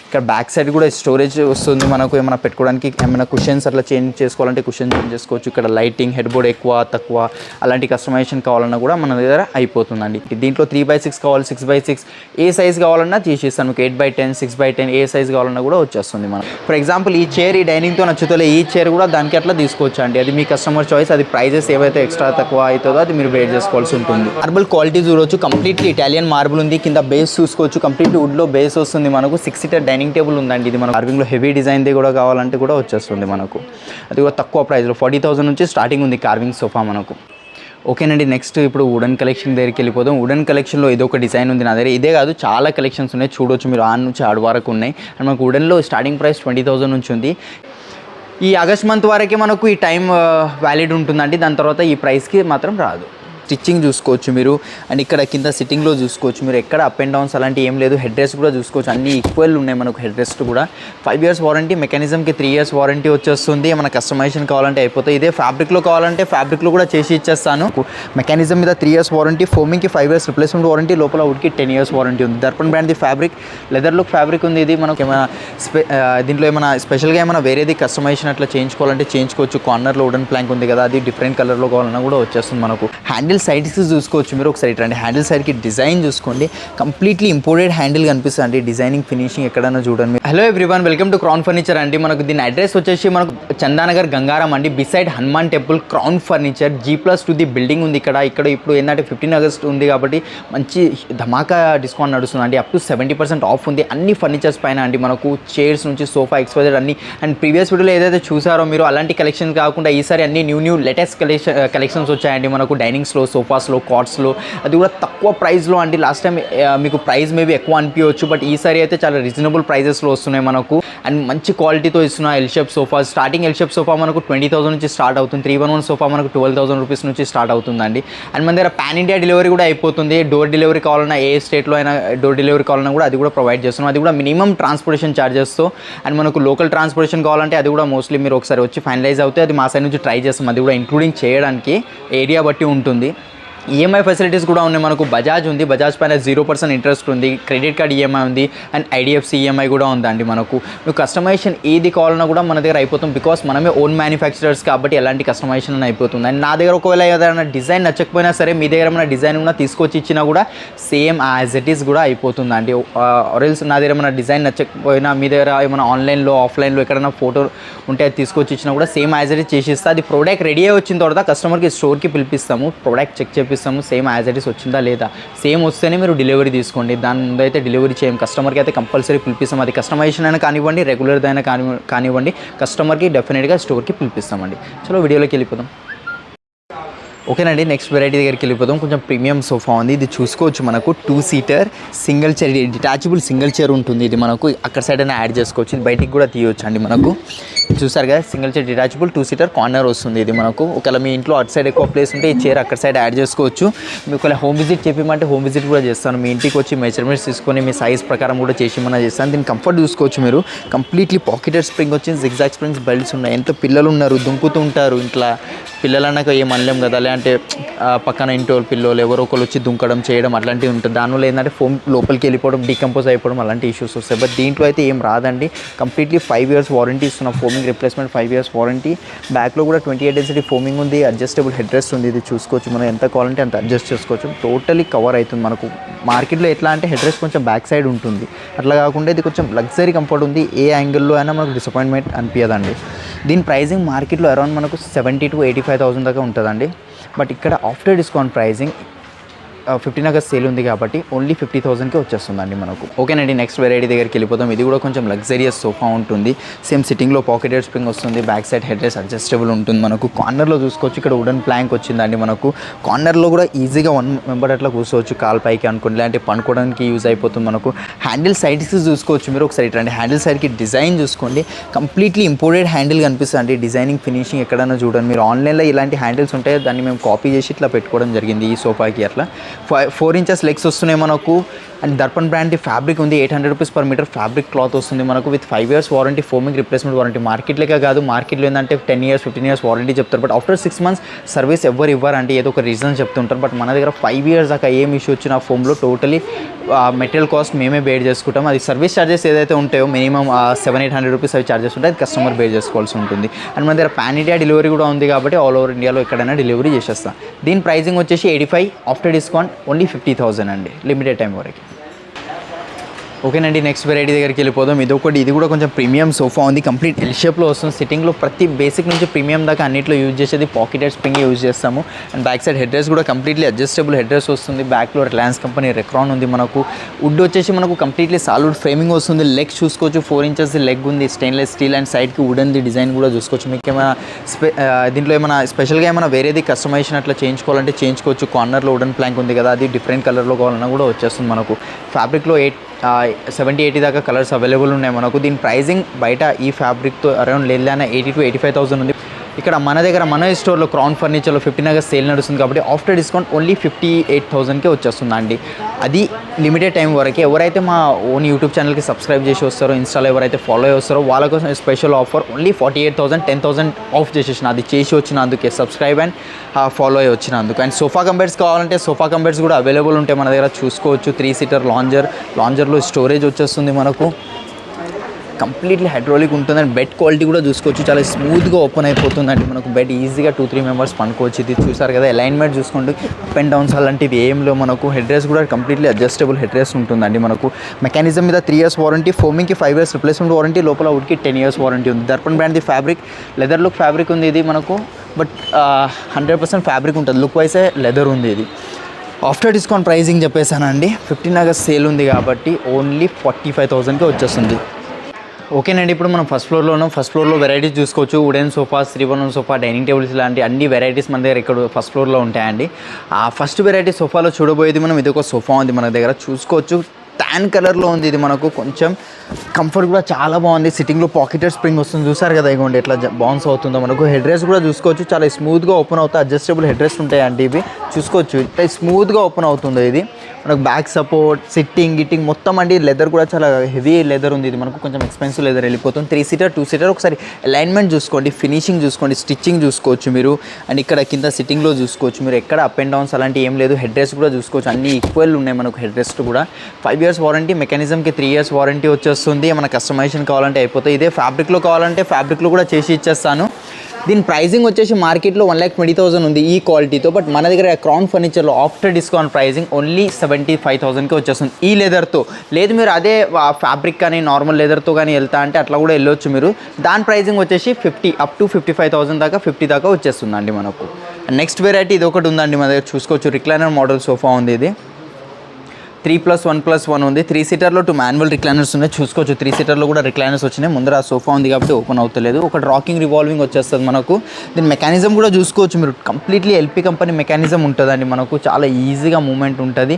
ఇక్కడ back side కూడా storage వస్తుంది మనకు, ఏమైనా పెట్టుకోవడానికి ఏమైనా కుషన్స్ అట్లా చేంజ్ చేసుకోవాలంటే కుషన్ చేంజ్ చేసుకోవచ్చు. ఇక్కడ లైటింగ్, హెడ్ బోర్డ్ ఎక్కువ తక్కువ అలాంటి కస్టమైజేషన్ కావాలన్నా కూడా మన దగ్గర అయిపోతుందండి. దీంట్లో 3x6 కావాలి, 6x6 ఏ సైజ్ కావాలన్నా తీసేస్తాను. మీకు 8x10, 6x10 ఏ సైజ్ కావాలన్నా కూడా వచ్చేస్తుంది మనం. ఫర్ ఎగ్జాంపుల్ ఈ చైర్ ఈ డైనింగ్తో నచ్చుతలే, ఈ చైర్ కూడా దానికి అట్లా తీసుకోవచ్చు అండి. అది మీ కస్టమర్ చాయిస్. అది ప్రైజెస్ ఏవైతే ఎక్స్ట్రా తక్కువ అవుతుందో అది మీరు బేర్ చేసుకోవాల్సి ఉంటుంది. మార్బుల్ క్వాలిటీ చూడవచ్చు, కంప్లీట్లీ ఇటాలియన్ మార్బుల్ ఉంది. కింద బేస్ చూసుకోవచ్చు, కంప్లీట్లీ వుడ్లో బేస్ వస్తుంది మనకు. 6 సీటర్ డైనింగ్ టేబుల్ ఉందండి. ఇది మన కార్వింగ్లో హెవీ డిజైన్ది కూడా కావాలంటే కూడా వచ్చేస్తుంది మనకు. అది కూడా తక్కువ ప్రైస్లో 40,000 నుంచి స్టార్టింగ్ ఉంది కార్వింగ్ సోఫా మనకు. ఓకేనండి, నెక్స్ట్ ఇప్పుడు వుడెన్ కలెక్షన్ దగ్గరికి వెళ్ళిపోదాం. వుడెన్ కలెక్షన్లో ఇదొక డిజైన్ ఉంది నా దగ్గర. ఇదే కాదు చాలా కలెక్షన్స్ ఉన్నాయి, చూడవచ్చు మీరు. ఆన్ నుంచి ఆడ వరకు ఉన్నాయి. అండ్ మనకు వుడెన్లో స్టార్టింగ్ ప్రైస్ 20,000 నుంచి ఉంది. ఈ ఆగస్ట్ మంత్ వరకే మనకు ఈ టైం వ్యాలిడ్ ఉంటుందండి. దాని తర్వాత ఈ ప్రైస్కి మాత్రం రాదు. స్టిచ్చింగ్ చూసుకోవచ్చు మీరు. అండ్ ఇక్కడ కింద సిట్టింగ్లో చూసుకోవచ్చు మీరు. ఎక్కడ అప్ అండ్ డౌన్స్ అలాంటి ఏం లేదు. హెడ్ రెస్ట్ కూడా చూసుకోవచ్చు, అన్ని ఈక్వల్ ఉన్నాయి మనకు. హెడ్ రెస్ట్ కూడా 5 years వారంటీ, మెకానిజంకి 3 years వారంటీ వచ్చేస్తుంది. మన కస్టమైజేషన్ కావాలంటే అయిపోతుంది. ఇదే ఫ్యాబ్రిక్లో కావాలంటే ఫ్యాబ్రిక్లో కూడా చేసి ఇచ్చేస్తాను. మెకానిజం మీద 3 years వారంటీ, ఫోమింగ్కి 5 years రిప్లేస్మెంట్ వారంటీ, లోపల వుడ్కి 10 years వారంటీ ఉంది. దర్పణ్ బ్రాండ్ది ఫ్యాబ్రిక్, లెదర్ లుక్ ఫ్యాబ్రిక్ ఉంది. ఇది మనకు ఏమైనా దీంట్లో ఏమైనా స్పెషల్గా ఏమైనా వేరేది కస్టమైజేషన్ అట్లా చేయించుకోవాలంటే చేయించుకోవచ్చు. కార్నర్లో వుడెన్ ప్లాంక్ ఉంది కదా, అది డిఫరెంట్ కలర్లో కావాలన్నా కూడా వచ్చేస్తుంది మనకు. హ్యాండిల్ సైడ్స్ చూసుకోవచ్చు మీరు. ఒకసారి ఇట్లా హ్యాండిల్ సైడ్కి డిజైన్ చూసుకోండి, కంప్లీట్లీ ఇంపోర్టెడ్ హ్యాండిల్ కనిపిస్తుంది అండి. డిజైనింగ్ ఫినిషింగ్ ఎక్కడైనా చూడండి. Hello everyone, welcome to crown furniture అండి. మనకు దీని అడ్రస్ వచ్చేసి మనకు చందానగర్ గంగారం అండి, beside Hanuman temple. Crown furniture G+2 the building ఉంది ఇక్కడ. ఇప్పుడు ఏంటంటే 15 August ఉంది కాబట్టి మంచి ధమాకా డిస్కౌంట్ నడుస్తుంది అండి. అప్ టు 70% ఆఫ్ ఉంది అన్ని ఫర్నిచర్స్ పైన అండి. మనకు చైర్స్ నుంచి సోఫా XYZ అన్ని. అండ్ ప్రీవియస్ వీడియోలో ఏదైతే చూసారో మీరు అలాంటి కలెక్షన్ కాకుండా ఈసారి అన్ని న్యూ లేటెస్ట్ కలెక్షన్స్ వచ్చాయండి మనకు. డైనింగ్స్లో, సోఫాస్లో, కార్డ్స్లో, అది కూడా తక్కువ ప్రైస్లో అండి. లాస్ట్ టైం మీకు ప్రైస్ మేబీ ఎక్కువ అనిపించవచ్చు, బట్ ఈసారి అయితే చాలా రీజనబుల్ ప్రైజెస్లో వస్తున్నాయి మనకు. అండ్ మంచి క్వాలిటీతో ఇస్తున్న L shape sofa. Starting L shape sofa మనకు 20,000 నుంచి స్టార్ట్ అవుతుంది. 311 సోఫా మనకు 12,000 రూపీస్ నుంచి స్టార్ట్ అవుతుందండి. అండ్ మన దగ్గర పాన్ ఇండియా డెలివరీ కూడా అయిపోతుంది. డోర్ డెలివరీ కావాలన్నా, ఏ స్టేట్లో అయినా డోర్ డెలివరీ కావాలన్నా కూడా అది కూడా ప్రొవైడ్ చేస్తున్నాం. అది కూడా మినిమం ట్రాన్స్పోర్టేషన్ ఛార్జెస్తో. అండ్ మనకు లోకల్ ట్రాన్స్పోర్టేషన్ కావాలంటే అది కూడా మోస్ట్లీ మీరు ఒకసారి వచ్చి ఫైనలైజ్ అవుతే అది మా సైడ్ నుంచి ట్రై చేస్తాం. అది కూడా ఇంక్లూడింగ్ చేయడానికి ఏరియా బట్టి ఉంటుంది. ఈఎంఐ ఫెసిలిటీస్ కూడా ఉన్నాయి మనకు. బజాజ్ ఉంది, బజాజ్ పైన 0% ఇంట్రెస్ట్ ఉంది. క్రెడిట్ కార్డ్ ఈఎంఐ ఉంది. అండ్ IDFC ఈఎంఐ కూడా ఉందండి మనకు. మీకు కస్టమైజేషన్ ఏది కావాలన్నా కూడా మన దగ్గర అయిపోతుంది. బికాస్ మనమే ఓన్ మ్యానుఫ్యాక్చరర్స్ కాబట్టి ఎలాంటి కస్టమైజేషన్ అని అయిపోతుంది. అండ్ నా దగ్గర ఒకవేళ ఏదైనా డిజైన్ నచ్చకపోయినా సరే, మీ దగ్గర ఏమైనా డిజైన్ కూడా తీసుకొచ్చి ఇచ్చినా కూడా సేమ్ యాజ్ ఇట్ ఈస్ కూడా అయిపోతుంది అండి. ఆర్ఎల్స్ నా దగ్గర ఏమైనా డిజైన్ నచ్చకపోయినా, మీ దగ్గర ఏమైనా ఆన్లైన్లో ఆఫ్లైన్లో ఎక్కడైనా ఫోటో ఉంటే అది తీసుకొచ్చి ఇచ్చినా కూడా సేమ్ యాజ్ ఇట్ ఈస్ చేసిస్తా. అది ప్రోడక్ట్ రెడీ అయి వచ్చిన తర్వాత కస్టమర్కి స్టోర్కి పిలిపిస్తాము, ప్రోడక్ట్ చెక్ చేపిస్తాము, సేమ్ యాజ్ ఇట్ ఈస్ వచ్చిందా లేదా. సేమ్ వస్తేనే మీరు డెలివరీ తీసుకోండి. దాని ముందు అయితే డెలివరీ చేయం. కస్టమర్కి అయితే కంపల్సరీ పిలిపిస్తాం. అది కస్టమైజేషన్ అయినా కానివ్వండి, రెగ్యులర్ది అయినా కానివ్వండి, కస్టమర్కి డెఫినెట్గా స్టోర్కి పిలిపిస్తామండి. చలో వీడియోలోకి వెళ్ళిపోదాం. ఓకేనండి, నెక్స్ట్ వెరైటీ దగ్గరికి వెళ్ళిపోదాం. కొంచెం ప్రీమియం సోఫా ఉంది. ఇది చూసుకోవచ్చు మనకు 2 seater single chair, detachable single chair ఉంటుంది. ఇది మనకు అక్కడ సైడ్ అయినా యాడ్ చేసుకోవచ్చు. ఇది బయటికి కూడా తీయవచ్చు అండి మనకు. చూసారు కదా, single chair detachable 2 seater corner వస్తుంది. ఇది మనకు ఒకవేళ మీ ఇంట్లో అటు సైడ్ ఎక్కువ ప్లేస్ ఉంటే ఈ చైర్ అక్కడ సైడ్ యాడ్ చేసుకోవచ్చు. మీకు ఒకవేళ హోమ్ విజిట్ చెప్పమంటే హోమ్ విజిట్ కూడా చేస్తాను. మీ ఇంటికి వచ్చి మెజర్మెంట్స్ తీసుకొని మీ సైజ్ ప్రకారం కూడా చేసి మనం చేస్తాను. దీని కంఫర్ట్ చూసుకోవచ్చు మీరు. కంప్లీట్లీ పాకెటెడ్ స్ప్రింగ్ వచ్చింది, జిగ్జాగ్ స్ప్రింగ్స్ బెల్ట్స్ ఉన్నాయి. ఎంత పిల్లలు ఉన్నారు, దుంకుతూ ఉంటారు ఇంట్లో. పిల్లలన్నాక ఏం అనలేం కదా, లేదంటే పక్కన ఇంటి పిల్లలు ఎవరో ఒకరు వచ్చి దుంకడం చేయడం అట్లాంటివి ఉంటుంది. దానివల్ల ఏంటంటే ఫోమ్ లోపలికి వెళ్ళిపోవడం, డీకంపోజ్ అయిపోవడం అలాంటి ఇష్యూస్ వస్తాయి. బట్ దీంట్లో అయితే ఏం రాదండి. కంప్లీట్లీ 5 years వారంటీ ఇస్తున్న. Foaming replacement 5 years warranty. బ్యాక్లో కూడా 28 density ఫోమింగ్ ఉంది. అడ్జస్టబుల్ హెడ్ రెస్ట్ ఉంది. ఇది చూసుకోవచ్చు మనం. ఎంత కావాలంటే అంత అడ్జస్ట్ చేసుకోవచ్చు. టోటలీ కవర్ అవుతుంది మనకు. మార్కెట్లో ఎట్లా అంటే హెడ్ రెస్ట్ కొంచెం బ్యాక్ సైడ్ ఉంటుంది, అట్లా కాకుండా ఇది కొంచెం లగ్జరీ కంఫర్ట్ ఉంది. ఏ యాంగిల్లో అయినా మనకు డిసప్పాయింట్మెంట్ అనిపించదండి. దీని ప్రైజింగ్ మార్కెట్లో అరౌండ్ మనకు 70,000 to 85,000 దాకా ఉంటుందండి. బట్ ఇక్కడ after discount pricing 15 August sale ఉంది కాబట్టి ఓన్లీ 50,000కి వచ్చేస్తుందండి మనకు. ఓకేనండి, నెక్స్ట్ వెరైటీ దగ్గరికి వెళ్ళిపోతాం. ఇది కూడా కొంచెం లగ్జరియస్ సోఫా ఉంటుంది. సేమ్ సిట్టింగ్లో పాకెటెడ్ స్ప్రింగ్ వస్తుంది. Back side head rest adjustable ఉంటుంది మనకు. కార్నర్లో చూసుకోవచ్చు, ఇక్కడ వుడెన్ ప్లాంక్ వచ్చిందండి మనకు. కార్నర్లో కూడా ఈజీగా 1 member అట్లా కూర్చోవచ్చు, కాల్ పైకి అనుకోండి, లేదంటే పనుకోవడానికి యూజ్ అయిపోతుంది మనకు. హ్యాండిల్ సైడ్స్ చూసుకోవచ్చు మీరు. ఒకసారి ఇట్లా హ్యాండిల్ సైడ్కి డిజైన్ చూసుకోండి. కంప్లీట్లీ ఇంపోర్టెడ్ హ్యాండిల్ కనిపిస్తుంది. డిజైనింగ్ ఫినిషింగ్ ఎక్కడైనా చూడండి మీరు. ఆన్లైన్లో ఇలాంటి హ్యాండిల్స్ ఉంటాయి, దాన్ని మేము కాపీ చేసి ఇట్లా పెట్టుకోవడం జరిగింది ఈ సోఫాకి. అట్లా 4 inches లెగ్స్ వస్తున్నాయి మనకు. అండ్ దర్పణ్ బ్రాండ్ ఫ్యాబ్రిక్ ఉంది, 800 rupees per meter fabric cloth వస్తుంది మనకు with 5 years warranty, foaming replacement warranty. మార్కెట్లేక కాదు, మార్కెట్లో ఏంటంటే 10 years 15 years వారంటీ చెప్తారు, బట్ ఆఫ్టర్ 6 months సర్వీస్ ఎవరు ఇవ్వరంటే ఏదో ఒక రీజన్ చెప్తుంటారు. బట్ మన దగ్గర 5 years దాకా ఏం ఇష్యూ వచ్చినా ఫోమ్లో టోటలీ మెటీరియల్ కాస్ట్ మేమే బేర్ చేసుకుంటాం. అది సర్వీస్ ఛార్జెస్ ఏదైతే ఉంటాయో మినిమం 700-800 రూపీస్ అవి ఛార్జెస్ ఉంటాయి, అది కస్టమర్ బేర్ చేసుకోవాల్సి ఉంటుంది. అండ్ మన దగ్గర పాన్ ఇండియా డెలివరీ కూడా ఉంది కాబట్టి ఆల్ ఓవర్ ఇండియాలో ఎక్కడైనా డెలివరీ చేసేస్తాం. దీని ప్రైజింగ్ వచ్చేసి 85, ఆఫ్టర్ డిస్కౌంట్ ఓన్లీ 50,000 అండి, లిమిటెడ్ టైం వరకు. ఓకేనండి, నెక్స్ట్ వెరైటీ దగ్గరికి వెళ్ళిపోదాం. ఇది కూడా కొంచెం ప్రీమియం సోఫా ఉంది, కంప్లీట్ ఎల్ షేప్లో వస్తుంది. సిట్టింగ్లో ప్రతి బేసిక్ నుంచి ప్రీమియం దాకా అన్నింటిలో యూజ్ చేసేది పాకెటెడ్ స్ప్రింగ్ యూజ్ చేస్తాము. And back side head dress కూడా కంప్లీట్లీ అడ్జస్టబుల్ హెడ్ డ్రెస్ వస్తుంది. బ్యాక్లో రిలయన్స్ కంపెనీ రెక్రాన్ ఉంది మనకు. వుడ్ వచ్చేసి మనకు కంప్లీట్లీ సాలిడ్ ఫ్రేమింగ్ వస్తుంది. లెగ్ చూసుకోవచ్చు, 4 inches లెగ్ ఉంది, స్టెయిన్లెస్ స్టీల్. అండ్ సైడ్కి వుడెన్ది డిజైన్ కూడా చూసుకోవచ్చు. మీకు ఏమైనా దీంట్లో ఏమైనా స్పెషల్గా ఏమైనా వేరేది కస్టమైజేషన్ అట్లా చేయించుకోవాలంటే చేయించుకోవచ్చు. కార్నర్లో వుడెన్ ప్లాంక్ ఉంది కదా, అది డిఫరెంట్ కలర్లో కావాలన్నా కూడా వచ్చేస్తుంది మనకు. ఫ్యాబ్రిక్లో 70-80 దాకా కలర్స్ అవైలబుల్ ఉన్నాయి మనకు. దీని ప్రైజింగ్ బయట ఈ ఫ్యాబ్రిక్తో అరౌండ్ లేదన్నా 80,000-85,000 ఉంది. ఇక్కడ మన దగ్గర మన స్టోర్లో క్రౌన్ ఫర్నిచర్లో 15 August సేల్ నడుస్తుంది కాబట్టి ఆఫ్టర్ డిస్కౌంట్ ఓన్లీ 58,000కే వచ్చేస్తుందండి. అది లిమిటెడ్ టైం వరకే. ఎవరైతే మా ఓన్ యూట్యూబ్ ఛానల్కి సబ్స్క్రైబ్ చేసి వస్తారో, ఇన్స్టాలో ఎవరైతే ఫాలో అయ్యి వస్తారో వాళ్ళ కోసం స్పెషల్ ఆఫర్ ఓన్లీ 48,000, 10,000 ఆఫ్ చేసేసిన. అది చేసి వచ్చినందుకే, సబ్స్క్రైబ్ అండ్ ఫాలో అయ్యి వచ్చినందుకు. అండ్ సోఫా కంబెడ్స్ కావాలంటే సోఫా కంబెడ్స్ కూడా అవైలబుల్ ఉంటాయి మన దగ్గర, చూసుకోవచ్చు. 3-seater లాంజర్లో స్టోరేజ్ వచ్చేస్తుంది మనకు. కంప్లీట్లీ హైడ్రాలిక్ ఉంటుంది. అండ్ బెడ్ క్వాలిటీ కూడా చూసుకోవచ్చు, చాలా స్మూత్గా ఓపెన్ అయిపోతుందండి మనకు. బెడ్ ఈజీగా 2-3 members పనుకోవచ్చు. ఇది చూసారు కదా, అలైన్మెంట్ చూసుకోండి, అప్ అండ్ డౌన్స్ అలాంటివి ఏంలో మనకు. హెడ్ రెస్ట్ కూడా కంప్లీట్లీ అడ్జస్టబుల్ హెడ్ రెస్ట్ ఉంటుందండి మనకు. మెకానిజం మీద 3 years వారంటీ, ఫోమింగ్కి 5 years రిప్లేస్మెంట్ వారంటీ, లోపల వుడ్కి 10 years వారంటీ ఉంది. దర్పణ్ బ్రాండ్ది ఫ్యాబ్రిక్, లెదర్ లుక్ ఫ్యాబ్రిక్ ఉంది ఇది మనకు, బట్ 100% ఫ్యాబ్రిక్ ఉంటుంది. లుక్ వైసే లెదర్ ఉంది ఇది. ఆఫ్టర్ డిస్కౌంట్ ప్రైజింగ్ చెప్పేసానండి, 15 August సేల్ ఉంది కాబట్టి ఓన్లీ 45,000కే వచ్చేస్తుంది. ఓకేనండి, ఇప్పుడు మనం ఫస్ట్ ఫ్లోర్లో వెరైటీస్ చూసుకోవచ్చు. Wooden sofa, 3-1 sofa, dining tables లాంటి అన్ని వెరైటీస్ మన దగ్గర ఇక్కడ ఫస్ట్ ఫ్లోర్లో ఉంటాయండి. ఆ ఫస్ట్ వెరైటీ సోఫాలో చూడబోయేది మనం, ఇది ఒక సోఫా ఉంది మన దగ్గర, చూసుకోవచ్చు. ట్యాన్ కలర్లో ఉంది ఇది మనకు. కొంచెం కంఫర్ట్ కూడా చాలా బాగుంది. సిట్టింగ్లో పాకెటెడ్ స్ప్రింగ్ వస్తుంది, చూసారు కదా, ఇగోండి ఎట్లా బౌన్స్ అవుతుందో మనకు. హెడ్ రెస్ట్ కూడా చూసుకోవచ్చు, చాలా స్మూత్గా ఓపెన్ అవుతాయి. అడ్జస్టబుల్ హెడ్ రెస్ట్ ఉంటాయండి ఇవి, చూసుకోవచ్చు. ఇట్లా స్మూత్గా ఓపెన్ అవుతుందో ఇది మనకు. బ్యాక్ సపోర్ట్, గిట్టింగ్ మొత్తం అండి. లెదర్ కూడా చాలా హెవీ లెదర్ ఉంది ఇది మనకు, కొంచెం ఎక్స్పెన్సివ్ లెదర్ వెళ్ళిపోతుంది. 3-seater 2-seater ఒకసారి అలైన్మెంట్ చూసుకోండి, ఫినిషింగ్ చూసుకోండి, స్టిచ్చింగ్ చూసుకోవచ్చు మీరు. అండ్ ఇక్కడ కింద సిట్టింగ్లో చూసుకోవచ్చు మీరు, ఎక్కడ అప్ అండ్ డౌన్స్ అలాంటి ఏం లేదు. హెడ్ రెస్ట్ కూడా చూసుకోవచ్చు, అన్ని ఈక్వల్ ఉన్నాయి మనకు. హెడ్ రెస్ట్ కూడా 5 years వారంటీ, మెకానిజంకి 3 years వారంటీ వచ్చేస్తుంది. మన కస్టమైజేషన్ కావాలంటే అయిపోతాయి. ఇదే ఫ్యాబ్రిక్లో కావాలంటే ఫ్యాబ్రిక్లో కూడా చేసి ఇచ్చేస్తాను. దీని ప్రైజింగ్ వచ్చేసి మార్కెట్లో 1,20,000 ఉంది ఈ క్వాలిటీతో, బట్ మన దగ్గర క్రౌన్ ఫర్నిచర్లో ఆఫ్టర్ డిస్కౌంట్ ప్రైజింగ్ ఓన్లీ 75,000కి వచ్చేస్తుంది ఈ లెదర్తో. లేదు మీరు అదే ఫ్యాబ్రిక్ కానీ నార్మల్ లెదర్తో కానీ వెళ్తా అంటే అట్లా కూడా వెళ్ళొచ్చు మీరు. దాని ప్రైజింగ్ వచ్చేసి 50 up to 55,000 దాకా, 50 దాకా వచ్చేస్తుందండి మనకు. నెక్స్ట్ వెరైటీ ఇది ఒకటి ఉందండి మన దగ్గర, చూసుకోవచ్చు. రిక్లైనర్ మోడల్ సోఫా ఉంది ఇది, 3+1+1 ఉంది. 3-seaterలో 2 manual రిక్లైనర్స్ ఉన్నాయి, చూసుకోవచ్చు. 3-seaterలో కూడా రిక్లైనర్స్ వచ్చినాయి. ముందర ఆ సోఫా ఉంది కాబట్టి ఓపెన్ అవుతలేదు. ఒకటి రాకింగ్ రివాల్వింగ్ వచ్చేస్తుంది మనకు. దీని మెకానిజం కూడా చూసుకోవచ్చు మీరు, కంప్లీట్లీ ఎల్పి కంపెనీ మెకానిజం ఉంటుందండి మనకు. చాలా ఈజీగా మూమెంట్ ఉంటుంది.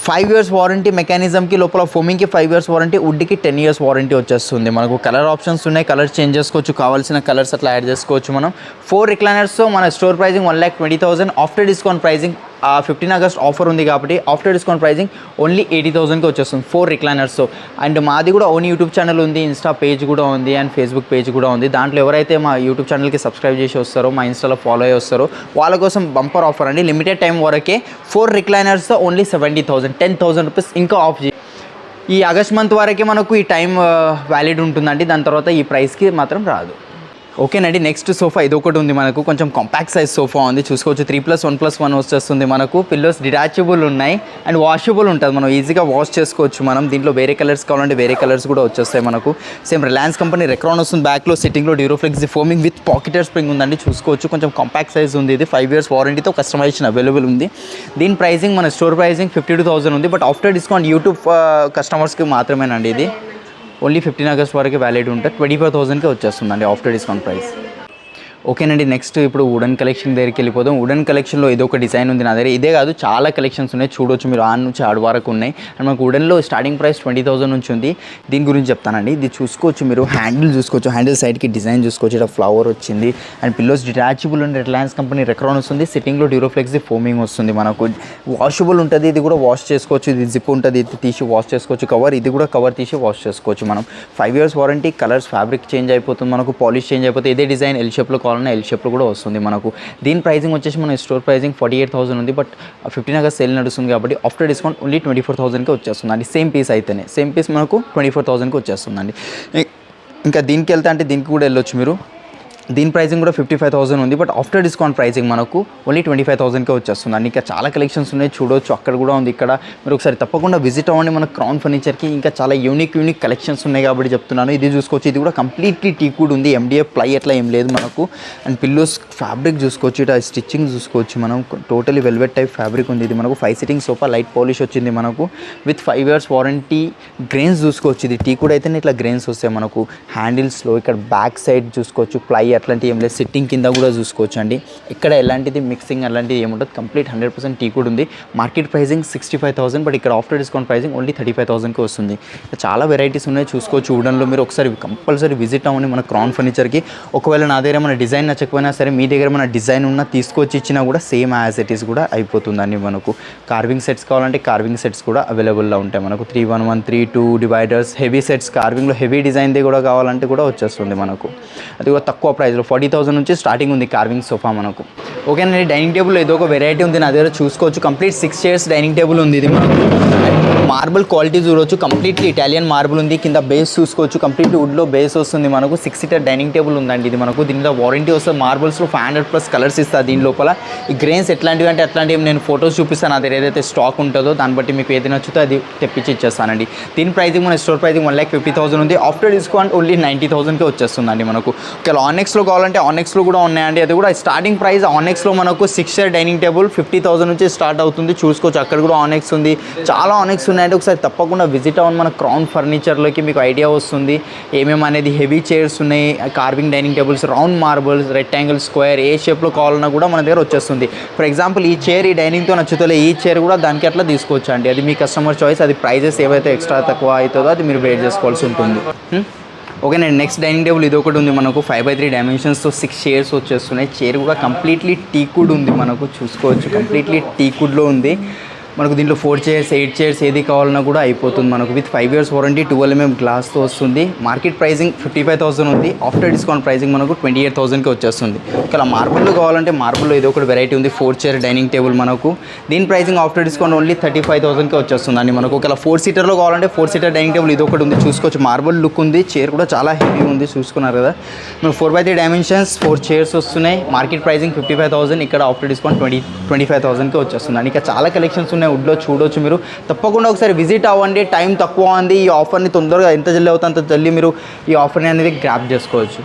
5 years వారంటీ మెకానిజంకి, లోపల ఫోమింగ్కి 5 years వారంటీ, వుడ్కి 10 years వారంటీ వచ్చేస్తుంది మనకు. కలర్ ఆప్షన్స్ ఉన్నాయి, కలర్ చేంజ్ చేసుకోవచ్చు, కావాల్సిన కలర్స్ అట్లా యాడ్ చేసుకోవచ్చు మనం. 4 రిక్లైనర్స్తో మన store pricing 1,20,000, after discount pricing 15 August offer ఉంది కాబట్టి ఆఫ్టర్ డిస్కౌంట్ ప్రైజింగ్ ఓన్లీ 80,000కి వచ్చేస్తుంది 4 రిక్లైనర్స్తో. అండ్ మాది కూడా ఓన్ యూట్యూబ్ ఛానల్ ఉంది, ఇన్స్టా పేజ్ కూడా ఉంది, అండ్ ఫేస్బుక్ పేజ్ కూడా ఉంది. దాంట్లో ఎవరైతే మా యూట్యూబ్ ఛానల్కి సబ్స్క్రైబ్ చేసి వస్తారో, మా ఇన్స్టాలో ఫాలో అయ్యి వస్తారో వాళ్ళ కోసం బంపర్ ఆఫర్ అండి. లిమిటెడ్ టైం వరకే 4 రిక్లైనర్స్తో ఓన్లీ 70,000, 10,000 రూపీస్ ఇంకా ఆఫ్ ఈ ఆగస్ట్ మంత్ వరకే మనకు ఈ టైం వ్యాలిడ్ ఉంటుందండి. దాని తర్వాత ఈ ప్రైస్కి మాత్రం రాదు. ఓకేనండి, నెక్స్ట్ సోఫా ఇది ఒకటి ఉంది మనకు, కొంచెం కాంపాక్ట్ సైజ్ సోఫా ఉంది, చూసుకోవచ్చు. 3+1+1 వచ్చేస్తుంది మనకు. పిల్లోస్ డిటాచబుల్ ఉన్నాయి అండ్ వాషబుల్ ఉంటుంది, మనం ఈజీగా వాష్ చేసుకోవచ్చు మనం. దీంట్లో వేరే కలర్స్ కావాలంటే వేరే కలర్స్ కూడా వచ్చేస్తాయి మనకు. సేమ్ రిలయన్స్ కంపెనీ రెక్రాన్ వస్తుంది. బ్యాక్లో సిట్టింగ్లో Duroflex foaming with pocketed spring ఉందండి, చూసుకోవచ్చు. కొంచెం కాంపాక్ట్ సైజ్ ఉంది ఇది. 5 years వారంటీతో కస్టమైజేషన్ అవైలబుల్ ఉంది. దీని ప్రైజింగ్ మన స్టోర్ ప్రైజింగ్ 52,000 ఉంది, బట్ ఆఫ్టర్ డిస్కౌంట్ యూట్యూబ్ కస్టమర్స్కి మాత్రమేనండి ఇది. ఓన్లీ 15 August వరకు వ్యాలిడ్ ఉంటుంది. 25,000కే వచ్చేస్తుందండి ఆఫ్టర్ డిస్కౌంట్ ప్రైస్. ఓకేనండి, నెక్స్ట్ ఇప్పుడు వుడెన్ కలెక్షన్ దగ్గరికి వెళ్ళిపోదాం. వుడెన్ కలెక్షన్లో ఏదో ఒక డిజైన్ ఉంది నా దగ్గర. ఇదే కాదు, చాలా కలెక్షన్స్ ఉన్నాయి, చూడొచ్చు మీరు. ఆన్ నుంచి ఆడ వరకు ఉన్నాయి. అండ్ మనకు వుడెన్లో స్టార్టింగ్ ప్రైస్ 20,000 నుంచి ఉంది. దీని గురించి చెప్తానండి. ఇది చూసుకోవచ్చు మీరు, హ్యాండిల్ చూసుకోవచ్చు, హ్యాండిల్ సైడ్కి డిజైన్ చూసుకోవచ్చు, ఇక్కడ ఫ్లవర్ వచ్చింది. And pillows detachable and Reliance company Recron వస్తుంది. సిట్టింగ్లో డ్యూరోఫ్లెక్స్ ఫోమింగ్ వస్తుంది మనకు. వాషబుల్ ఉంటుంది, ఇది కూడా వాష్ చేసుకోవచ్చు. ఇది జిప్ ఉంటుంది, ఇది తీసి వాష్ చేసుకోవచ్చు. కవర్, ఇది కూడా కవర్ తీసి వాష్ చేసుకోవచ్చు మనం. 5 years warranty. Colours fabric change అయిపోతుంది మనకు, పాలిష్ చేంజ్ అయిపోతుంది. ఇదే డిజైన్ ఎల్ షేప్లో కావాలన్నా ఎల్ షేప్లో కూడా వస్తుంది మనకు. దీని ప్రైసింగ్ వచ్చేసి మన స్టోర్ ప్రైసింగ్ 48,000 ఉంది. బట్ 15 August సేల్ నడుస్తుంది కాబట్టి ఆఫ్టర్ డిస్కౌంట్ ఓన్లీ 24,000కి వచ్చేస్తుంది అండి. సేమ్ పీస్ అయితేనే, సేమ్ పీస్ మనకు 24,000కి వచ్చేస్తుందండి. ఇంకా దీనికి వెళ్తే అంటే దీనికి కూడా వెళ్ళొచ్చు మీరు. దీని ప్రైసింగ్ కూడా 55,000 ఉంది. బట్ ఆఫ్టర్ డిస్కౌంట్ ప్రైసింగ్ మనకు ఓన్లీ 25,000కే వచ్చేస్తుంది అండి. ఇంకా చాలా కలెక్షన్స్ ఉన్నాయి, చూడవచ్చు. అక్కడ కూడా ఉంది, ఇక్కడ మీరు ఒకసారి తప్పకుండా విజిట్ అవ్వండి మన క్రౌన్ ఫర్నిచర్కి. ఇంకా చాలా యూనిక్ కలెక్షన్స్ ఉన్నాయి కాబట్టి చెప్తున్నాను. ఇది చూసుకోవచ్చు, ఇది కూడా కంప్లీట్లీ టీకుడ్ ఉంది. MDF ప్లై అట్లా ఏం లేదు మనకు. అండ్ పిల్లోస్ ఫ్యాబ్రిక్ చూసుకోవచ్చు, ఇట్లా స్టిచ్చింగ్ చూసుకోవచ్చు మనం. టోటలీ వెల్వెట్ టైప్ ఫ్యాబ్రిక్ ఉంది. ఇది మనకు 5 sitting సోఫా, లైట్ పాలిష్ వచ్చింది మనకు విత్ 5 years వారంటీ. గ్రెయిన్స్ చూసుకోవచ్చు, ఇది టీకుడ్ అయితేనే ఇట్లా గ్రెయిన్స్ వస్తాయి మనకు. హ్యాండిల్స్లో ఇక్కడ బ్యాక్ సైడ్ చూసుకోవచ్చు, ప్లై అట్లాంటివి ఏం లేదు. సిట్టింగ్ కింద కూడా చూసుకోవచ్చు అండి. ఇక్కడ ఎలాంటిది మిక్సింగ్ అలాంటిది ఏముంటుంది, కంప్లీట్ 100% టీకుడ్ ఉంది. మార్కెట్ ప్రైసింగ్ 65,000, బట్ ఇక్కడ ఆఫ్టర్ డిస్కౌంట్ ప్రైసింగ్ ఓన్లీ 35,000కి వస్తుంది. చాలా వెరైటీస్ ఉన్నాయి, చూసుకోవచ్చు. వుడన్లో మీరు ఒకసారి కంపల్సరీ విజిట్ అవ్వండి మన క్రౌన్ ఫర్నిచర్కి. ఒకవేళ నా దగ్గర మన డిజైన్ నచ్చకపోయినా సరే, మీ దగ్గర మన డిజైన్ ఉన్న తీసుకొచ్చి ఇచ్చినా కూడా సేమ్ యాజ్ ఇట్ ఈస్ కూడా అయిపోతుందండి మనకు. కార్వింగ్ సెట్స్ కావాలంటే కార్వింగ్ సెట్స్ కూడా అవైలబుల్లో ఉంటాయి మనకు. 311, 3-2 డివైడర్స్, హెవీ సెట్స్, కార్వింగ్లో హెవీ డిజైన్ది కూడా కావాలంటే కూడా వచ్చేస్తుంది మనకు. అది కూడా తక్కువ ప్రైస్లో 40,000 నుంచి స్టార్టింగ్ ఉంది కార్వింగ్ సోఫా మనకు. ఓకేనండి, డైనింగ్ టేబుల్ ఏదో ఒక వెరైటీ ఉంది నా దగ్గర, చూసుకోవచ్చు. కంప్లీట్ 6 chairs డైనింగ్ టేబుల్ ఉంది. ఇది మనకు మార్బుల్ క్వాలిటీ చూడవచ్చు, కంప్లీట్లీ ఇటాలియన్ మార్బుల్ ఉంది. కింద బేస్ చూసుకోవచ్చు, కంప్లీట్లీ వుడ్లో బేస్ వస్తుంది మనకు. 6 seater డైనింగ్ టేబుల్ ఉందండి ఇది మనకు. దీనిలో వారంటీ వస్తుంది. మార్బుల్స్లో 500+ కలర్స్ ఇస్తారు దీని లోపల. ఈ గ్రెయిన్స్ ఎట్లాంటివి అంటే అట్లాంటివి నేను ఫొటోస్ చూపిస్తాను. నా దగ్గర ఏదైతే స్టాక్ ఉంటుందో దాన్ని బట్టి మీకు ఏది నచ్చుతో అది తెప్పించి ఇచ్చేస్తానండి. దీని ప్రైసింగ్ మన స్టోర్ ప్రైసింగ్ 1,50,000 ఉంది. ఆఫ్టర్ డిస్కౌంట్ ఓన్లీ 90,000కి వచ్చేస్తుందండి మనకు. ఒకవేళ ఆనెక్స్లో కావాలంటే ఆనెక్స్లో కూడా ఉన్నాయండి. అది కూడా స్టార్టింగ్ ప్రైస్ ఆనెక్స్లో మనకు 6 chair డైనింగ్ టేబుల్ 50,000 నుంచి స్టార్ట్ అవుతుంది. చూసుకోవచ్చు, అక్కడ కూడా ఆనెక్స్ ఉంది. చాలా ఆనెక్స్ ఉన్నాయంటే ఒకసారి తప్పకుండా విజిట్ అవ్వండి మన క్రౌన్ ఫర్నిచర్లోకి. మీకు ఐడియా వస్తుంది ఏమేమి అనేది. హెవీ చైర్స్ ఉన్నాయి, carving dining tables, round marbles, rectangle, square, ఏ షేప్లో కావాలన్నా కూడా మన దగ్గర వచ్చేస్తుంది. ఫర్ ఎగ్జాంపుల్ ఈ చైర్ ఈ డైనింగ్తో నచ్చుతలే, ఈ చైర్ కూడా దానికి అట్లా తీసుకోవచ్చు అండి. అది మీ కస్టమర్ చాయిస్. అది ప్రైజెస్ ఏవైతే ఎక్స్ట్రా తక్కువ అవుతుందో అది మీరు వెయిట్ చేసుకోవాల్సి ఉంటుంది. ఓకేనండి, నెక్స్ట్ డైనింగ్ టేబుల్ ఇది ఒకటి ఉంది మనకు. 5x3 డైమెన్షన్స్తో 6 chairs వచ్చేస్తున్నాయి. చైర్ కూడా కంప్లీట్లీ టీకుడ్ ఉంది మనకు, చూసుకోవచ్చు. కంప్లీట్లీ టీకుడ్లో ఉంది మనకు. దీంట్లో 4 chairs, 8 chairs ఏది కావాలన్నా కూడా అయిపోతుంది మనకు. విత్ 5 years వారంటీ, 12 mm గ్లాస్తో వస్తుంది. మార్కెట్ ప్రైసింగ్ 55,000 ఉంది. ఆఫ్టర్ డిస్కౌంట్ ప్రైసింగ్ మనకు 28,000కి వచ్చేస్తుంది. ఇక్కడ మార్బుల్లో కావాలంటే మార్బుల్లో ఏదో ఒకటి వెరైటీ ఉంది. 4 chair డైనింగ్ టేబుల్ మనకు. దీని ప్రైసింగ్ ఆఫ్టర్ డిస్కౌంట్ ఓన్లీ 35,000కి వచ్చేస్తుందండి మనకు. ఒకవేళ 4 seaterలో కావాలంటే 4 seater డైనింగ్ టేబుల్ ఇది ఒకటి ఉంది, చూసుకోవచ్చు. మార్బుల్ లుక్ ఉంది. చైర్ కూడా చాలా హెవీ ఉంది, చూసుకున్నారు కదా. మనకు 4x3 డైమెన్షన్స్ 4 chairs వస్తున్నాయి. Market pricing 55,000. ఇక్కడ ఆఫ్టర్ డిస్కౌంట్ 25,000కి వచ్చేస్తుందండి. ఇంకా చాలా కలెక్షన్స్ ఉన్నాయి వుడ్లో, చూడవచ్చు మీరు. తప్పకుండా ఒకసారి విజిట్ అవ్వండి. టైం తక్కువ ఉంది. ఈ ఆఫర్ని తొందరగా ఎంత జల్దీ అవుతుందో అంత జల్దీ మీరు ఈ ఆఫర్ని అనేది గ్రాప్ చేసుకోవచ్చు.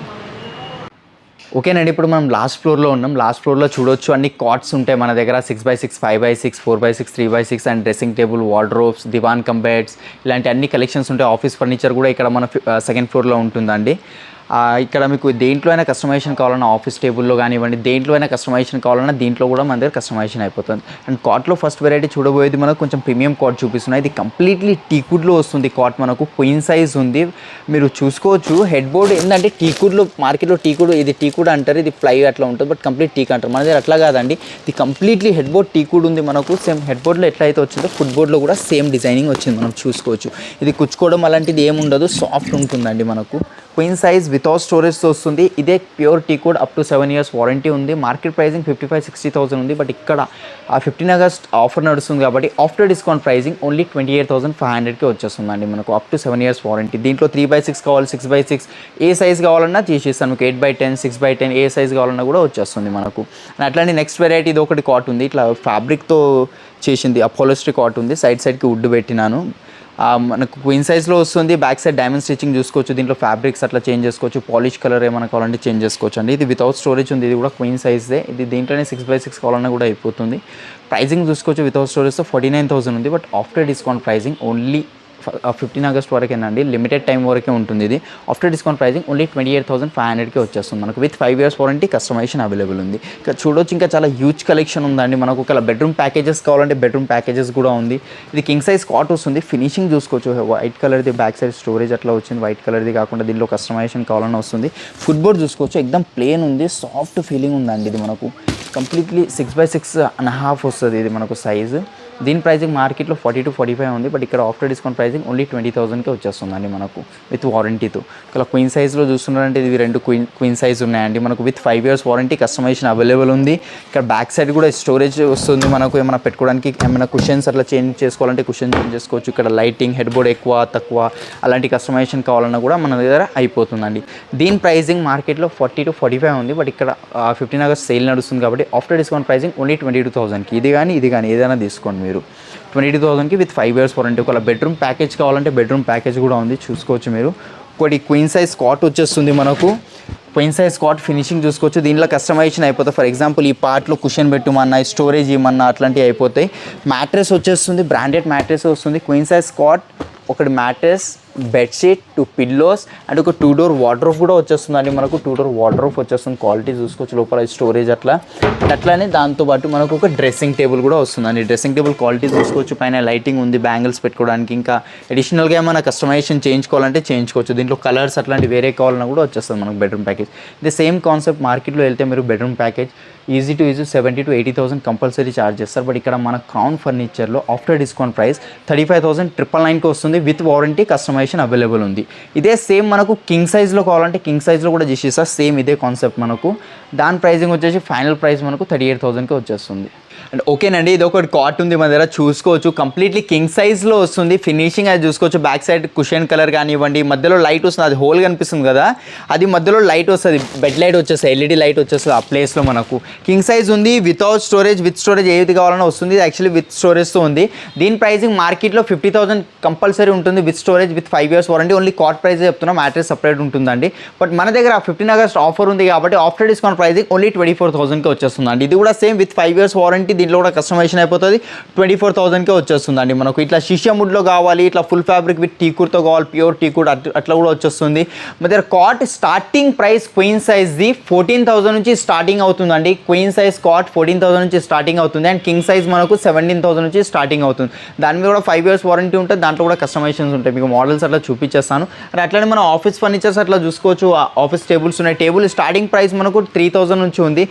ఓకేనండి, ఇప్పుడు మనం లాస్ట్ ఫ్లోర్లో ఉన్నాం. లాస్ట్ ఫ్లోర్లో చూడొచ్చు అన్ని కాట్స్ ఉంటాయి మన దగ్గర. 6x6, 5x6, 4x6, 3x6 and dressing table, wardrobes, Diwan come beds, ఇలాంటి అన్ని కలెక్షన్స్ ఉంటాయి. ఆఫీస్ ఫర్నిచర్ కూడా ఇక్కడ మన సెకండ్ ఫ్లోర్లో ఉంటుందండి. ఇక్కడ మీకు దేంట్లో అయినా కస్టమైజేషన్ కావాలన్నా ఆఫీస్ టేబుల్లో కానివ్వండి, దేంట్లో అయినా కస్టమైజేషన్ కావాలన్నా దీంట్లో కూడా మన దగ్గర కస్టమైజేషన్ అయిపోతుంది. అండ్ కాట్లో ఫస్ట్ వెరైటీ చూడబోయేది మనకు కొంచెం ప్రీమియం కాట్ చూపిస్తున్నాయి. ఇది కంప్లీట్లీ టీకుడ్లో వస్తుంది కాట్ మనకు. క్వీన్ సైజ్ ఉంది, మీరు చూసుకోవచ్చు. హెడ్ బోర్డ్ ఏంటంటే టీకుడ్లో, మార్కెట్లో టీకుడ్, ఇది టీకుడ్ అంటారు, ఇది ప్లై అట్లా ఉంటుంది, బట్ కంప్లీట్ టీక్ అంటారు. మన దగ్గర అట్లా కాదండి, ఇది కంప్లీట్లీ హెడ్ బోర్డ్ టీకుడ్ ఉంది మనకు. సేమ్ హెడ్ బోర్డ్లో ఎట్లా అయితే వచ్చిందో ఫుట్ బోర్డ్లో కూడా సేమ్ డిజైనింగ్ వచ్చింది, మనం చూసుకోవచ్చు. ఇది కుచ్చుకోవడం అలాంటిది ఏముండదు, సాఫ్ట్ ఉంటుందండి మనకు. క్వీన్ సైజ్ వితౌట్ స్టోరేజ్తో వస్తుంది. ఇదే pure టీకుడ్, up to 7 years warranty ఉంది. మార్కెట్ ప్రైసింగ్ 55,000-60,000 ఉంది. బట్ ఇక్కడ 15 August ఆఫర్ నడుస్తుంది కాబట్టి ఆఫ్టర్ డిస్కౌంట్ ప్రైసింగ్ ఓన్లీ 28,500కి వచ్చేస్తుందండి మనకు. Up to 7 years warranty. దీంట్లో 3x6 కావాలి, 6x6 ఏ సైజ్ కావాలన్నా తీసేస్తాను మీకు. 8x10, 6x10 ఏ సైజ్ కావాలన్నా కూడా వచ్చేస్తుంది మనకు. అట్లాంటి నెక్స్ట్ వెరైటీ ఇది ఒకటి కాట్ ఉంది, ఇట్లా ఫ్యాబ్రిక్తో చేసింది. అపోలోస్ట్రీ కాట్ ఉంది, సైడ్కి వుడ్ పెట్టినాను. మనకు క్వీన్ సైజ్లో వస్తుంది. బ్యాక్ సైడ్ డైమండ్ స్టిచ్చింగ్ చూసుకోవచ్చు. దీంట్లో ఫ్యాబ్రిక్స్ అట్లా చేంజ్ చేసుకోవచ్చు. పాలిష్ కలర్ ఏమైనా కావాలంటే చేంజ్ చేసుకోవచ్చు అండి. ఇది వితౌట్ స్టోరేజ్ ఉంది, ఇది కూడా క్వీన్ సైజ్దే. ఇది దీంట్లోనే 6x6 కావాలన్నా కూడా అయిపోతుంది. ప్రైజింగ్ చూసుకోవచ్చు. వితౌట్ స్టోరేజ్తో 49,000 ఉంది. But after discount pricing only 15 August వరకేనండి, లిమిటెడ్ టైం వరకే ఉంటుంది ఇది. ఆఫ్టర్ డిస్కౌంట్ ప్రైజింగ్ ఓన్లీ 28,500కి వచ్చేస్తుంది మనకు. With 5 years warranty, customization available ఉంది. ఇంకా చూడొచ్చు, ఇంకా చాలా హ్యూజ్ కలెక్షన్ ఉందండి మనకు. ఒక బెడ్రూమ్ ప్యాకేజెస్ కావాలంటే బెడ్రూమ్ ప్యాకేజెస్ కూడా ఉంది. ఇది కింగ్ సైజ్ కాట్ వస్తుంది. ఫినిషింగ్ చూసుకోవచ్చు, వైట్ కలర్ది బ్యాక్ సైడ్ స్టోరేజ్ అట్లా వచ్చింది. వైట్ కలర్ది కాకుండా దీనిలో కస్టమైజేషన్ కావాలని వస్తుంది. ఫుట్బోర్డ్ చూసుకోవచ్చు, ఎక్దమ్ ప్లేన్ ఉంది, సాఫ్ట్ ఫీలింగ్ ఉందండి. ఇది మనకు కంప్లీట్లీ 6x6.5 వస్తుంది ఇది మనకు సైజు. దీని ప్రైజింగ్ మార్కెట్లో 40 to 45 ఉంది, బట్ ఇక్కడ ఆఫ్టర్ డిస్కౌంట్ ప్రైజింగ్ ఓన్లీ 20,000కే వచ్చేస్తుందండి మనకు విత్ వారంటీతో. ఇక్కడ క్వీన్ సైజ్లో చూస్తున్నారంటే ఇవి 2 క్వీన్ సైజ్ ఉన్నాయండి మనకు. With 5 years warranty, customization available ఉంది. ఇక్కడ బ్యాక్ సైడ్ కూడా స్టోరేజ్ వస్తుంది మనకు. ఏమైనా పెట్టుకోవడానికి ఏమైనా కుషన్స్ అట్లా చేంజ్ చేసుకోవాలంటే కుషన్ చేంజ్ చేసుకోవచ్చు. ఇక్కడ లైటింగ్, హెడ్ బోర్డ్ ఎక్కువ తక్కువ అలాంటి కస్టమైజేషన్ కావాలన్నా కూడా మన దగ్గర అయిపోతుందండి. దీని ప్రైజింగ్ మార్కెట్లో 40 to 45 ఉంది, బట్ ఇక్కడ 15 ఆగస్ట్ సేల్ నడుస్తుంది కాబట్టి ఆఫ్టర్ డిస్కౌంట్ ప్రైజింగ్ ఓన్లీ 22,000కి. ఇది కానీ ఏదైనా తీసుకోండి మీరు 22,000కి విత్ 5 years వారంటీ. ఒకవేళ బెడ్రూమ్ ప్యాకేజ్ కావాలంటే బెడ్రూమ్ ప్యాకేజ్ కూడా ఉంది, చూసుకోవచ్చు మీరు. ఒకటి క్వీన్ సైజ్ కాట్ వచ్చేస్తుంది మనకు. క్వీన్ సైజ్ కాట్ ఫినిషింగ్ చూసుకోవచ్చు. దీనిలో కస్టమైజేషన్ అయిపోతుంది. ఫర్ ఎగ్జాంపుల్ ఈ పార్ట్లో కుషన్ పెట్టమన్నా, స్టోరేజ్ ఇవ్వమన్నా అట్లాంటివి అయిపోతాయి. మ్యాట్రెస్ వచ్చేస్తుంది, బ్రాండెడ్ మ్యాట్రెస్ వస్తుంది. క్వీన్ సైజ్ కాట్, ఒకటి మ్యాట్రెస్, బెడ్షీట్, 2 పిల్లోస్ అండ్ ఒక 2 door వార్డ్రోబ్ కూడా వచ్చేస్తుందండి మనకు. 2 door వార్డ్రోబ్ వచ్చేస్తుంది. క్వాలిటీ చూసుకోవచ్చు, లోపల స్టోరేజ్ అట్లానే దాంతోపాటు మనకు ఒక డ్రెస్సింగ్ టేబుల్ కూడా వస్తుందండి. డ్రెస్సింగ్ టేబుల్ క్వాలిటీ చూసుకోవచ్చు. పైన లైటింగ్ ఉంది, బ్యాంగిల్స్ పెట్టుకోవడానికి. ఇంకా అడిషనల్గా ఏమైనా కస్టమైజేషన్ చేయించుకోవాలంటే చేయించుకోవచ్చు. దీంట్లో కలర్స్ అట్లాంటి వేరే కావాలన్నా కూడా వచ్చేస్తుంది మనకు బెడ్రూమ్ ప్యాకేజ్. ఇది సేమ్ కాన్సెప్ట్. మార్కెట్లో వెళ్తే మీరు bedroom package easy 70,000 to 80,000 compulsory charge చేస్తారు. బట్ ఇక్కడ మన క్రౌన్ ఫర్నిచర్లో ఆఫ్టర్ డిస్కౌంట్ ప్రైస్ 35,999కి వస్తుంది. విత్ వారంటీ, కస్టమైజేషన్ అవైలబుల్ ఉంది. ఇదే సేమ్ మనకు కింగ్ సైజ్లో కావాలంటే కింగ్ సైజ్లో కూడా చేసేస్తారు. సేమ్ ఇదే కాన్సెప్ట్ మనకు. దాని ప్రైజింగ్ వచ్చేసి ఫైనల్ ప్రైస్ మనకు 38,000కి వచ్చేస్తుంది. అండ్ ఓకేనండి, ఇది ఒకటి కాట్ ఉంది మన దగ్గర, చూసుకోవచ్చు. కంప్లీట్లీ కింగ్ సైజ్లో వస్తుంది. ఫినిషింగ్ అది చూసుకోవచ్చు. బ్యాక్ సైడ్ కుషన్ కలర్ కానివ్వండి, మధ్యలో లైట్ వస్తుంది. అది హోల్ కనిపిస్తుంది కదా, అది మధ్యలో లైట్ వస్తుంది. బెడ్ లైట్ వచ్చేస్తుంది, LED లైట్ వచ్చేస్తుంది ఆ ప్లేస్లో మనకు. కింగ్ సైజ్ ఉంది, వితౌట్ స్టోరేజ్, విత్ స్టోరేజ్ ఏది కావాలన్నా వస్తుంది. యాక్చువల్లీ విత్ స్టోరేజ్తో ఉంది. దీని ప్రైజింగ్ మార్కెట్లో 50,000 కంపల్సరీ ఉంటుంది with storage, with 5 years warranty. Only cot price చెప్తున్నాం, మ్యాట్రెస్ సపరేట్ ఉంటుందండి. బట్ మన దగ్గర 15 ఆగస్ట్ ఆఫర్ ఉంది కాబట్టి ఆఫ్టర్ డిస్కౌంట్ ప్రైజింగ్ ఓన్లీ 24,000కి వచ్చేస్తుందండి. ఇది కూడా సేమ్ విత్ 5 years వారంటీ. దీంట్లో కూడా కస్టమైజేషన్ అయిపోతుంది. 24,000కే వచ్చేస్తుందండి మనకు. ఇట్లా షిషా వుడ్లో కావాలి, ఇట్లా ఫుల్ ఫ్యాబ్రిక్ విత్ టీకుడ్తో కావాలి, ప్యూర్ టీకుడ్ అట్లా కూడా వచ్చేస్తుంది. మన దగ్గర కాట్ స్టార్టింగ్ ప్రైస్ క్వీన్ సైజ్ది 14,000 నుంచి స్టార్టింగ్ అవుతుందండి. క్వీన్ సైజ్ కాట్ 14,000 నుంచి స్టార్టింగ్ అవుతుంది. అండ్ కింగ్ సైజ్ మనకు 17,000 నుంచి స్టార్టింగ్ అవుతుంది. దాని మీద కూడా 5 years వారంటీ ఉంటుంది. దాంట్లో కూడా కస్టమైజేషన్స్ ఉంటాయి. మీకు మోడల్స్ అట్లా చూపించేస్తాను. అండ్ అట్లనే మనం ఆఫీస్ ఫర్నిచర్స్ అట్లా చూసుకోవచ్చు. ఆఫీస్ టేబుల్స్ ఉన్నాయి. టేబుల్ స్టార్టింగ్ ప్రైస్ మనకు 3,000 నుంచి ఉంది.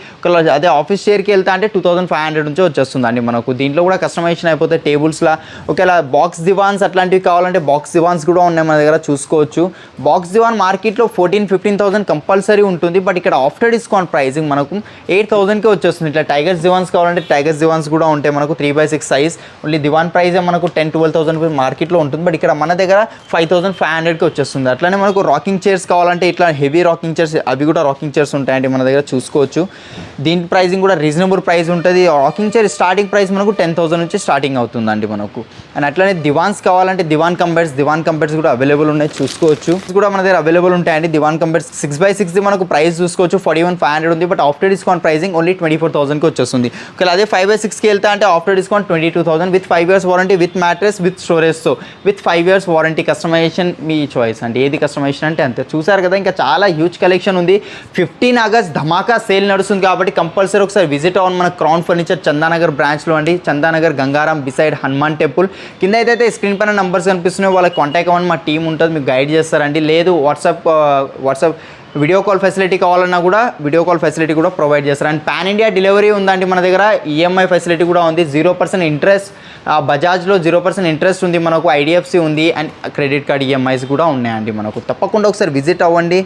అదే ఆఫీస్ చైర్కి వెళ్తా అంటే 2,500 నుంచి వచ్చేస్తుందండి మనకు. దీంట్లో కూడా కస్టమైజేషన్ అయిపోతే టేబుల్స్లా. ఒకవేళ బాక్స్ దివాన్స్ అట్లాంటివి కావాలంటే బాక్స్ దివాన్స్ కూడా ఉన్నాయి మన దగ్గర, చూసుకోవచ్చు. బాక్స్ దివాన్ మార్కెట్లో 14,000-15,000 కంపల్సరీ ఉంటుంది. బట్ ఇక్కడ ఆఫ్టర్ డిస్కౌంట్ ప్రైజింగ్ మనకు 8,000కే వచ్చేస్తుంది. ఇట్లా టైగర్స్ దివాన్స్ కావాలంటే టైగర్స్ దివాన్స్ కూడా ఉంటాయి మనకు. 3x6 size. ఓన్లీ దివాన్ ప్రైజే మనకు 10,000-12,000 మార్కెట్లో ఉంటుంది. బట్ ఇక్కడ మన దగ్గర 5,500కి వచ్చేస్తుంది. అట్లనే మనకు రాకింగ్ చైర్స్ కావాలంటే ఇట్లా హెవీ రాకింగ్ చైర్స్, అవి కూడా రాకింగ్ చైర్స్ ఉంటాయండి మన దగ్గర, చూసుకోవచ్చు. దీని ప్రైజింగ్ కూడా రీజనబుల్ ప్రైస్ ఉంటుంది. రాకింగ్ చైర్ స్టార్టింగ్ ప్రైస్ మనకు 10,000 నుంచి స్టార్టింగ్ అవుతుందండి మనకు. అండ్ అట్లనే దివాన్స్ కావాలంటే దివాన్ కంబెర్ట్స్ కూడా అవైలబుల్ ఉన్నాయి, చూసుకోవచ్చు. ఇది కూడా మన దగ్గర అవైలబుల్ ఉంటాయండి. దివాన్ కంబెర్ట్స్ 6x6 మనకు ప్రైస్ చూసుకోవచ్చు. 41,500 ఉంది. But after discount pricing only 24,000కి వచ్చేస్తుంది. ఒకవేళ అదే 5x6కి వెళ్తా అంటే after discount 22,000 with 5 years warranty, with mattress, with స్టోరేజ్తో, విత్ 5 years వారంటీ. కస్టమైజేషన్ మీ చాయిస్ అండి, ఏది కస్టమైజేషన్ అంటే అంతే. చూసారు కదా, ఇంకా చాలా హ్యూజ్ కలెక్షన్ ఉంది. 15 ఆగస్ట్ ధమాకా సేల్ నడుస్తుంది కాబట్టి కంపల్సరీ ఒకసారి విజిట్ అవ్వండి మన క్రౌన్ ఫర్నిచర్ చందానగర్ బ్రాంచ్లో అండి. Chandanagar Gangaram beside Hanuman temple. కింద అయితే స్క్రీన్ పైన నంబర్స్ కనిపిస్తున్నాయి, వాళ్ళకి కాంటాక్ట్ అవ్వండి. మా టీం ఉంటుంది, మీకు గైడ్ చేస్తారండి. లేదు వాట్సాప్ వీడియో కాల్ ఫెసిలిటీ కావాలన్నా కూడా వీడియో కాల్ ఫెసిలిటీ కూడా ప్రొవైడ్ చేస్తారు. అండ్ పాన్ ఇండియా డెలివరీ ఉందండి మన దగ్గర. ఈఎంఐ ఫెసిలిటీ కూడా ఉంది. 0% ఇంట్రెస్ట్. బజాజ్లో 0% ఇంట్రెస్ట్ ఉంది మనకు. IDFC ఉంది. అండ్ క్రెడిట్ కార్డ్ ఈఎంఐస్ కూడా ఉన్నాయండి మనకు. తప్పకుండా ఒకసారి విజిట్ అవ్వండి.